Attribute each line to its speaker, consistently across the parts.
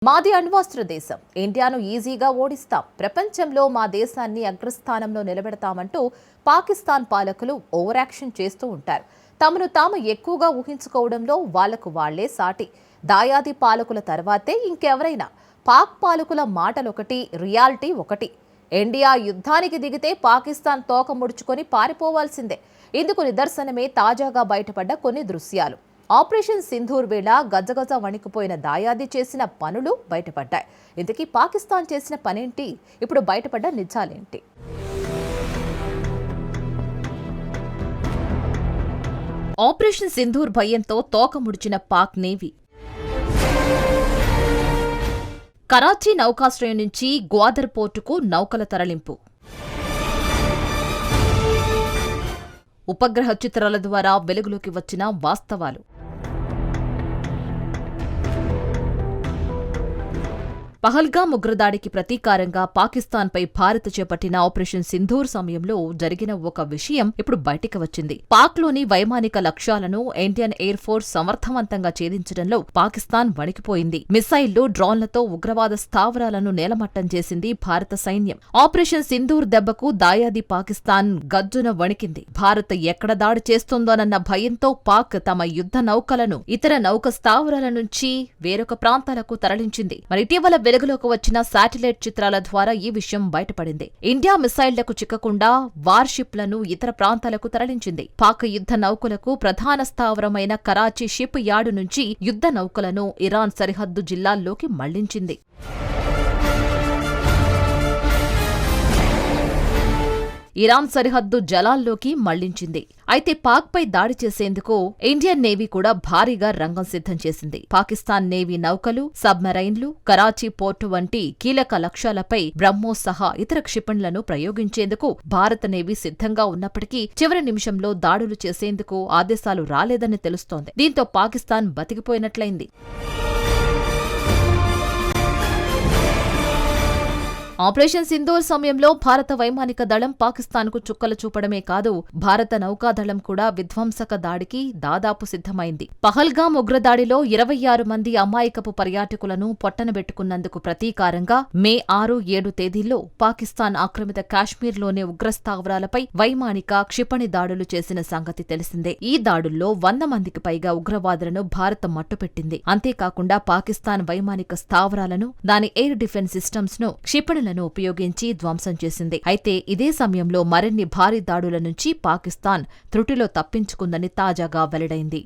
Speaker 1: మాది అణ్వస్త్ర దేశం, ఇండియాను ఈజీగా ఓడిస్తాం, ప్రపంచంలో మా దేశాన్ని అగ్రస్థానంలో నిలబెడతామంటూ పాకిస్తాన్ పాలకులు ఓవర్ యాక్షన్ చేస్తూ ఉంటారు. తమను తాము ఎక్కువగా ఊహించుకోవడంలో వాళ్లకు వాళ్లే సాటి. దాయాది పాలకుల తర్వాతే ఇంకెవరైనా. పాక్ పాలకుల మాటలొకటి, రియాలిటీ ఒకటి. ఇండియా యుద్ధానికి దిగితే పాకిస్తాన్ తోక ముడుచుకొని పారిపోవాల్సిందే. ఇందుకు నిదర్శనమే తాజాగా బయటపడ్డ కొన్ని దృశ్యాలు. ఆపరేషన్ సింధూర్ వేళ గజగజ వణికిపోయిన దాయాది చేసిన పనులు బయటపడ్డాయి. ఇంతకీ పాకిస్తాన్ చేసిన పనేంటి? ఇప్పుడు బయటపడ్డ నిజాలేంటి? ఆపరేషన్ సింధూర్ భయంతో తోక ముడిచిన పాక్ నేవీ. కరాచీ నౌకాశ్రయం నుంచి గ్వాదర్ పోర్టుకు నౌకల తరలింపు. ఉపగ్రహ చిత్రాల ద్వారా వెలుగులోకి వచ్చిన వాస్తవాలు. పహల్గామ్ ఉగ్రదాడికి ప్రతీకారంగా పాకిస్తాన్పై భారత్ చేపట్టిన ఆపరేషన్ సింధూర్ సమయంలో జరిగిన ఒక విషయం ఇప్పుడు బయటికి వచ్చింది. పాక్లోని వైమానిక లక్ష్యాలను ఇండియన్ ఎయిర్ ఫోర్స్ సమర్థవంతంగా ఛేదించడంలో పాకిస్తాన్ వణికిపోయింది. మిసైళ్లు, డ్రోన్లతో ఉగ్రవాద స్థావరాలను నేలమట్టం చేసింది భారత సైన్యం. ఆపరేషన్ సింధూర్ దెబ్బకు దాయాది పాకిస్తాన్ గజ్జున వణికింది. భారత్ ఎక్కడ దాడి చేస్తోందోనన్న భయంతో పాక్ తమ యుద్ధ నౌకలను ఇతర నౌక స్థావరాల నుంచి వేరొక ప్రాంతాలకు తరలించింది. మరి ఇటీవల వెలుగులోకి వచ్చిన శాటిలైట్ చిత్రాల ద్వారా ఈ విషయం బయటపడింది. ఇండియా మిసైళ్లకు చిక్కకుండా వార్షిప్లను ఇతర ప్రాంతాలకు తరలించింది. పాక్ యుద్ధ నౌకలకు ప్రధాన స్థావరమైన కరాచీ షిప్ యార్డు నుంచి యుద్ధ నౌకలను ఇరాన్ సరిహద్దు జిల్లాల్లోకి మళ్లించింది. ఇరాన్ సరిహద్దు జలాల్లోకి మళ్లించింది. అయితే పాక్పై దాడి చేసేందుకు ఇండియన్ నేవీ కూడా భారీగా రంగం సిద్ధం చేసింది. పాకిస్తాన్ నేవీ నౌకలు, సబ్మెరైన్లు, కరాచీ పోర్టు వంటి కీలక లక్ష్యాలపై బ్రహ్మోస్ సహా ఇతర క్షిపణులను ప్రయోగించేందుకు భారత నేవీ సిద్ధంగా ఉన్నప్పటికీ చివరి నిమిషంలో దాడులు చేసేందుకు ఆదేశాలు రాలేదని తెలుస్తోంది. దీంతో పాకిస్తాన్ బతికిపోయినట్లయింది. ఆపరేషన్ సింధూర్ సమయంలో భారత వైమానిక దళం పాకిస్తాన్కు చుక్కలు చూపడమే కాదు, భారత నౌకాదళం కూడా విధ్వంసక దాడికి దాదాపు సిద్ధమైంది. పహల్గామ్ ఉగ్రదాడిలో 26 మంది అమాయకపు పర్యాటకులను పొట్టనబెట్టుకున్నందుకు ప్రతీకారంగా మే 6, 7 తేదీల్లో పాకిస్తాన్ ఆక్రమిత కాశ్మీర్లోని ఉగ్రస్థావరాలపై వైమానిక, క్షిపణి దాడులు చేసిన సంగతి తెలిసిందే. ఈ దాడుల్లో 100 మందికి పైగా ఉగ్రవాదులను భారత్ మట్టుపెట్టింది. అంతేకాకుండా పాకిస్తాన్ వైమానిక స్థావరాలను, దాని ఎయిర్ డిఫెన్స్ సిస్టమ్స్ ను, క్షిపణులను ఉపయోగించి ధ్వంసం చేసింది. అయితే ఇదే సమయంలో మరిన్ని భారీ దాడుల నుంచి పాకిస్తాన్ త్రుటిలో తప్పించుకుందని తాజాగా వెల్లడైంది.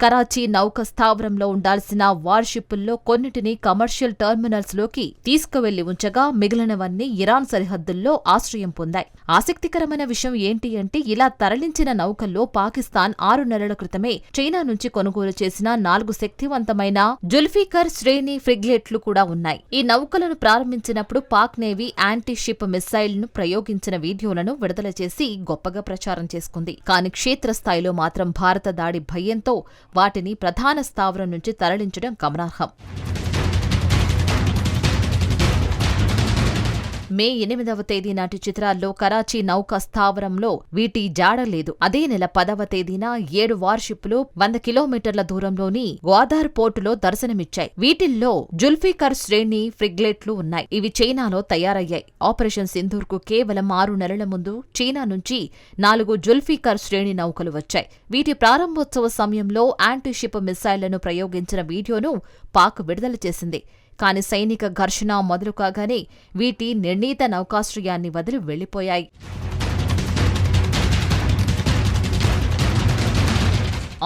Speaker 1: కరాచీ నౌక స్థావరంలో ఉండాల్సిన వార్షిప్పుల్లో కొన్నిటిని కమర్షియల్ టెర్మినల్స్ లోకి తీసుకువెళ్లి ఉంచగా మిగిలినవన్నీ ఇరాన్ సరిహద్దుల్లో ఆశ్రయం పొందాయి. ఆసక్తికరమైన విషయం ఏంటి అంటే, ఇలా తరలించిన నౌకల్లో పాకిస్తాన్ 6 నెలల క్రితమే చైనా నుంచి కొనుగోలు చేసిన 4 శక్తివంతమైన జుల్ఫికర్ శ్రేణి ఫ్రిగేట్లు కూడా ఉన్నాయి. ఈ నౌకలను ప్రారంభించినప్పుడు Pak navy anti ship missile ను ప్రయోగించిన వీడియోలను విడుదల చేసి గొప్పగా ప్రచారం చేసుకుంది. కానీ క్షేత్రస్థాయిలో మాత్రం భారత దాడి భయంతో వాటిని ప్రధాన స్థావరం నుంచి తరలించడం గమనార్హం. మే 8వ తేదీ నాటి చిత్రాల్లో కరాచీ నౌకా స్థావరంలో వీటి జాడలేదు. అదే నెల 10వ తేదీన 7 వార్షిప్లు 100 కిలోమీటర్ల దూరంలోని గ్వాదర్ పోర్టులో దర్శనమిచ్చాయి. వీటిల్లో జుల్ఫికర్ శ్రేణి ఫ్రిగేట్లు ఉన్నాయి. ఇవి చైనాలో తయారయ్యాయి. ఆపరేషన్ సింధూర్ కు కేవలం 6 నెలల ముందు చైనా నుంచి 4 జుల్ఫికర్ శ్రేణి నౌకలు వచ్చాయి. వీటి ప్రారంభోత్సవ సమయంలో యాంటీ షిప్ మిసైళ్లను ప్రయోగించిన వీడియోను పాక్ విడుదల చేసింది. కానీ సైనిక ఘర్షణ మొదలు కాగానే వీటి నిర్ణీత నౌకాశ్రయాన్ని వదిలి వెళ్లిపోయాయి.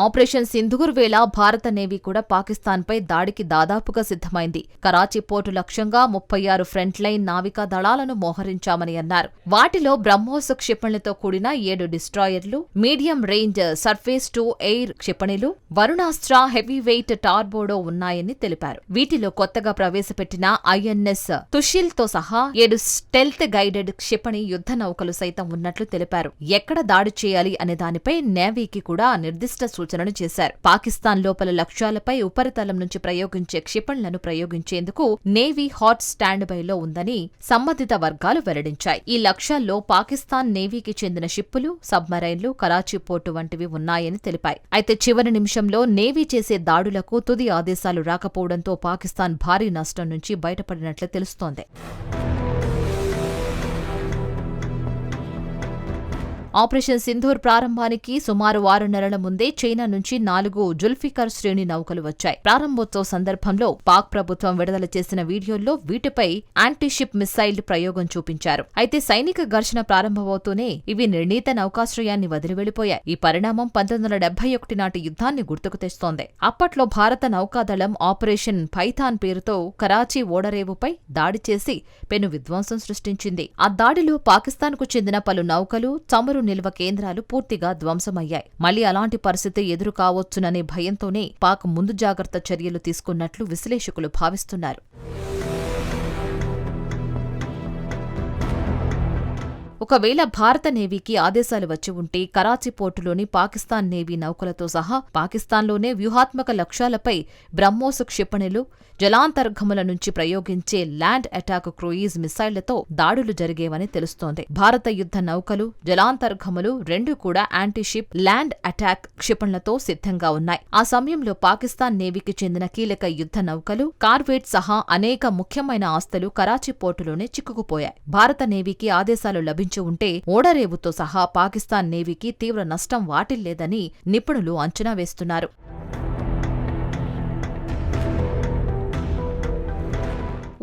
Speaker 1: ఆపరేషన్ సింధూర్ వేళ భారత నేవీ కూడా పాకిస్తాన్పై దాడికి దాదాపుగా సిద్ధమైంది. కరాచీ పోర్టు లక్ష్యంగా 36 ఫ్రంట్ లైన్ నావికా దళాలను మోహరించామని అన్నారు. వాటిలో బ్రహ్మోస్ క్షిపణులతో కూడిన 7 డిస్ట్రాయర్లు, medium range surface to air క్షిపణులు, వరుణాస్త్ర హెవీ వెయిట్ టార్బోడో ఉన్నాయని తెలిపారు. వీటిలో కొత్తగా ప్రవేశపెట్టిన ఐఎన్ఎస్ తుషిల్ తో సహా 7 స్టెల్త్ గైడెడ్ క్షిపణి యుద్ధ నౌకలు సైతం ఉన్నట్లు తెలిపారు. ఎక్కడ దాడి చేయాలి అనే దానిపై నేవీకి కూడా నిర్దిష్ట సూచనలు చేశారు. పాకిస్తాన్ లోపల లక్ష్యాలపై ఉపరితలం నుంచి ప్రయోగించే క్షిపణులను ప్రయోగించేందుకు నేవీ హాట్ స్టాండ్ బైలో ఉందని సంబంధిత వర్గాలు వెల్లడించాయి. ఈ లక్ష్యాల్లో పాకిస్తాన్ నేవీకి చెందిన షిప్పులు, సబ్మరైన్లు, కరాచీ పోర్టు వంటివి ఉన్నాయని తెలిపాయి. అయితే చివరి నిమిషంలో నేవీ చేసే దాడులకు తుది ఆదేశాలు రాకపోవడంతో పాకిస్తాన్ భారీ నష్టం నుంచి బయటపడినట్లు తెలుస్తోంది. ఆపరేషన్ సింధూర్ ప్రారంభానికి సుమారు 6 నెలల ముందే చైనా నుంచి 4 జుల్ఫికర్ శ్రేణి నౌకలు వచ్చాయి. ప్రారంభోత్సవ సందర్భంలో పాక్ ప్రభుత్వం విడుదల చేసిన వీడియోల్లో వీటిపై యాంటీషిప్ మిస్సైల్ ప్రయోగం చూపించారు. అయితే సైనిక ఘర్షణ ప్రారంభమవుతూనే ఇవి నిర్ణీత నౌకాశ్రయాన్ని వదిలి వెళ్లిపోయాయి. ఈ పరిణామం 1971 నాటి యుద్ధాన్ని గుర్తుకు తెస్తోంది. అప్పట్లో భారత నౌకాదళం ఆపరేషన్ పైథాన్ పేరుతో కరాచీ ఓడరేవుపై దాడి చేసి పెను విధ్వంసం సృష్టించింది. ఆ దాడిలో పాకిస్తాన్కు చెందిన పలు నౌకలు, చమురు నిల్వ కేంద్రాలు పూర్తిగా ధ్వంసమయ్యాయి. మళ్లీ అలాంటి పరిస్థితి ఎదురు కావచ్చుననే భయంతోనే పాక్ ముందు జాగ్రత్త చర్యలు తీసుకున్నట్లు విశ్లేషకులు భావిస్తున్నారు. ఒకవేళ భారత నేవీకి ఆదేశాలు వచ్చి ఉంటే కరాచీ పోర్టులోని పాకిస్తాన్ నేవీ నౌకలతో సహా పాకిస్తాన్లోనే వ్యూహాత్మక లక్ష్యాలపై బ్రహ్మోస్ క్షిపణులు, జలాంతర్గముల నుంచి ప్రయోగించే ల్యాండ్ అటాక్ క్రూయిజ్ మిసైళ్లతో దాడులు జరిగేవని తెలుస్తోంది. భారత యుద్ధ నౌకలు, జలాంతర్గములు రెండూ కూడా యాంటీషిప్, ల్యాండ్ అటాక్ క్షిపణులతో సిద్ధంగా ఉన్నాయి. ఆ సమయంలో పాకిస్తాన్ నేవీకి చెందిన కీలక యుద్ధ నౌకలు, కార్వేట్ సహా అనేక ముఖ్యమైన ఆస్తులు కరాచీ పోర్టులోనే చిక్కుకుపోయాయి. భారత నేవీకి ఆదేశాలు లభించి ఉంటే ఓడరేవుతో సహా పాకిస్తాన్ నేవీకి తీవ్ర నష్టం వాటిల్లేదని నిపుణులు అంచనా వేస్తున్నారు.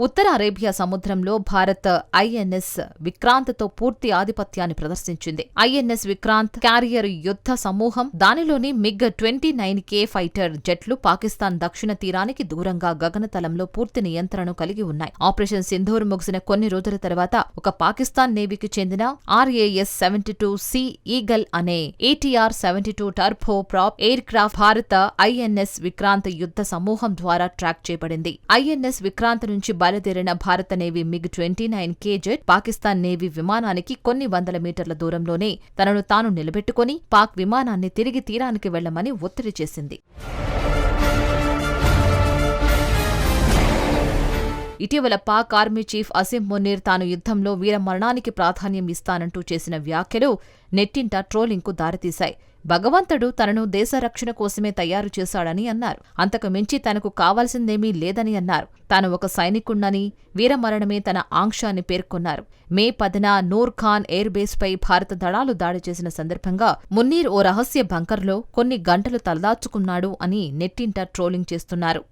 Speaker 1: ఉత్తర అరేబియా సముద్రంలో భారత్ ఐఎన్ఎస్ విక్రాంత్తో పూర్తి ఆధిపత్యాన్ని ప్రదర్శించింది. ఐఎన్ఎస్ విక్రాంత్ క్యారియర్ యుద్ధ సమూహం, దానిలోని MiG-29K ఫైటర్ జెట్లు పాకిస్తాన్ దక్షిణ తీరానికి దూరంగా గగనతలంలో పూర్తి నియంత్రణను కలిగి ఉన్నాయి. ఆపరేషన్ సింధూర్ ముగిసిన కొన్ని రోజుల తర్వాత ఒక పాకిస్తాన్ నేవీకి చెందిన RAS-72C ఈగల్ అనే ATR-72 టర్బో ప్రాప్ ఎయిర్ క్రాఫ్ట్ భారత ఐఎన్ఎస్ విక్రాంత్ యుద్ధ సమూహం ద్వారా ట్రాక్ చేయబడింది. ఐఎన్ఎస్ విక్రాంత్ నుంచి బయలుదేరిన భారత navy MiG-29K jet Pakistan navy విమానానికి కొన్ని వందల మీటర్ల దూరంలోనే తనను తాను నిలబెట్టుకుని పాక్ విమానాన్ని తిరిగి తీరానికి వెళ్లమని ఒత్తిడి చేసింది. ఇటీవల పాక్ ఆర్మీ చీఫ్ అసిమ్ మునీర్ తాను యుద్ధంలో వీరమరణానికి ప్రాధాన్యం ఇస్తానంటూ చేసిన వ్యాఖ్యలు నెట్టింట ట్రోలింగ్కు దారితీశాయి. భగవంతుడు తనను దేశ రక్షణ కోసమే తయారు చేశాడని అన్నారు. అంతకు మించి తనకు కావాల్సిందేమీ లేదని అన్నారు. తాను ఒక సైనికుణ్ణని, వీరమరణమే తన ఆంక్ష అని పేర్కొన్నారు. మే 10న నూర్ ఖాన్ ఎయిర్ బేస్పై భారత దళాలు దాడి చేసిన సందర్భంగా మున్నీర్ ఓ రహస్య బంకర్లో కొన్ని గంటలు తలదాచుకున్నాడు అని నెట్టింట ట్రోలింగ్ చేస్తున్నారు.